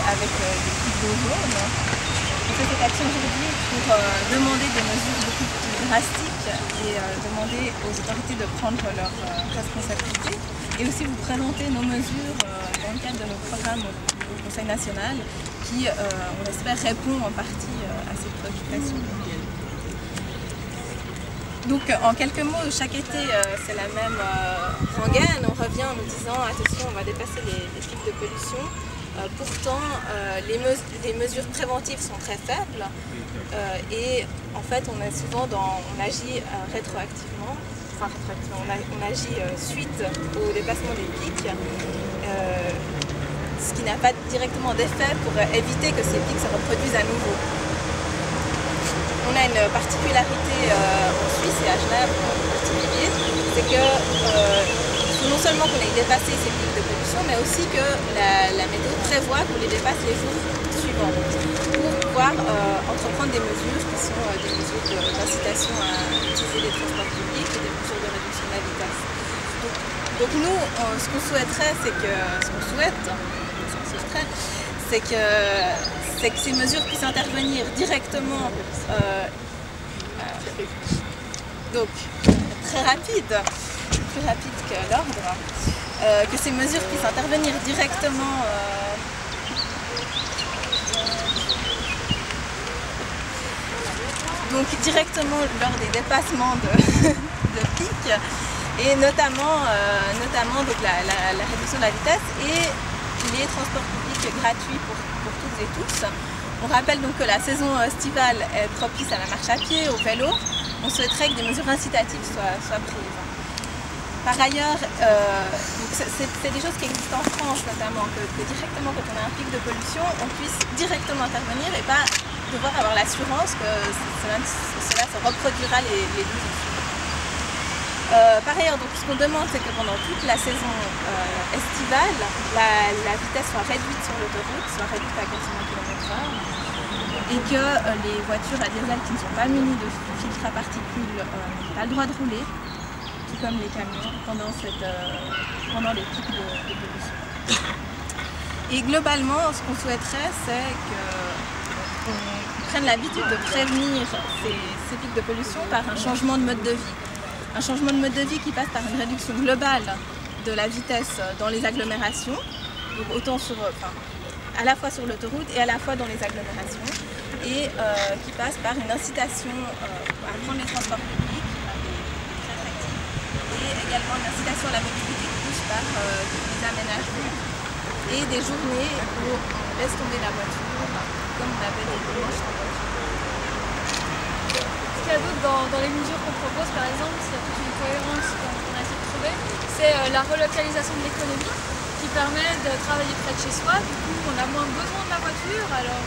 avec l'équipe d'eau jaune. On fait cette action aujourd'hui pour demander des mesures beaucoup plus drastiques et demander aux autorités de prendre leurs responsabilités et aussi vous présenter nos mesures dans le cadre de nos programmes au Conseil national qui, on espère, répond en partie à ces préoccupations. Donc en quelques mots, chaque été c'est la même rengaine, on revient en nous disant attention, on va dépasser les pics de pollution. Pourtant les mesures préventives sont très faibles et en fait on agit rétroactivement, on agit suite au dépassement des pics, ce qui n'a pas directement d'effet pour éviter que ces pics se reproduisent à nouveau. On a une particularité en Suisse et à Genève en particulier, c'est que non seulement qu'on ait dépassé ces pics de pollution, mais aussi que la météo prévoit qu'on les dépasse les jours suivants pour pouvoir entreprendre des mesures qui sont des mesures d'incitation à utiliser les transports publics et des mesures de réduction de la vitesse. Donc nous, ce qu'on souhaiterait, c'est que ces mesures puissent intervenir directement, donc très rapide, plus rapide que l'ordre, que ces mesures puissent intervenir directement lors des dépassements de pics et notamment donc la réduction de la vitesse et les transports publics gratuits pour toutes et tous. On rappelle donc que la saison estivale est propice à la marche à pied, au vélo. On souhaiterait que des mesures incitatives soient prises. Par ailleurs, c'est des choses qui existent en France notamment, que directement quand on a un pic de pollution, on puisse directement intervenir et pas devoir avoir l'assurance que cela se reproduira les 12 jours. Par ailleurs, donc, ce qu'on demande, c'est que pendant toute la saison estivale, la vitesse soit réduite sur l'autoroute, soit réduite à 80 km/h, et que les voitures à diesel qui ne sont pas munies de filtres à particules n'ont pas le droit de rouler, tout comme les camions, pendant les pics de pollution. Et globalement, ce qu'on souhaiterait, c'est qu'on prenne l'habitude de prévenir ces pics de pollution par un changement de mode de vie. Un changement de mode de vie qui passe par une réduction globale de la vitesse dans les agglomérations, donc autant à la fois sur l'autoroute et à la fois dans les agglomérations, et qui passe par une incitation à prendre les transports publics, très attractifs, et également une incitation à la mobilité plus par des aménagements et des journées où on laisse tomber la voiture, comme on avait les dimanches en voiture. Ce qu'il y a d'autre dans les mesures qu'on propose, par exemple, s'il y a toute une cohérence qu'on a essayé de trouver, c'est la relocalisation de l'économie qui permet de travailler près de chez soi. Du coup, on a moins besoin de la voiture, alors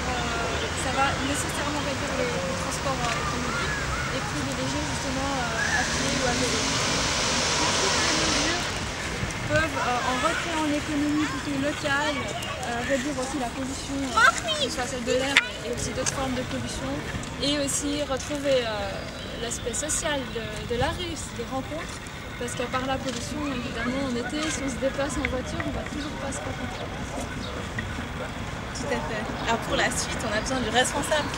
ça va nécessairement réduire les transports automobiles et privilégier justement à pied ou à vélo. Toutes ces mesures peuvent, en recréant l'économie plutôt locale, réduire aussi la pollution, que ce soit celle de l'air et aussi d'autres formes de pollution, et aussi retrouver l'aspect social de la rue, des rencontres, parce qu'à part la pollution, évidemment, en été, si on se déplace en voiture, on ne va toujours pas se rencontrer. Tout à fait. Alors pour la suite, on a besoin du responsable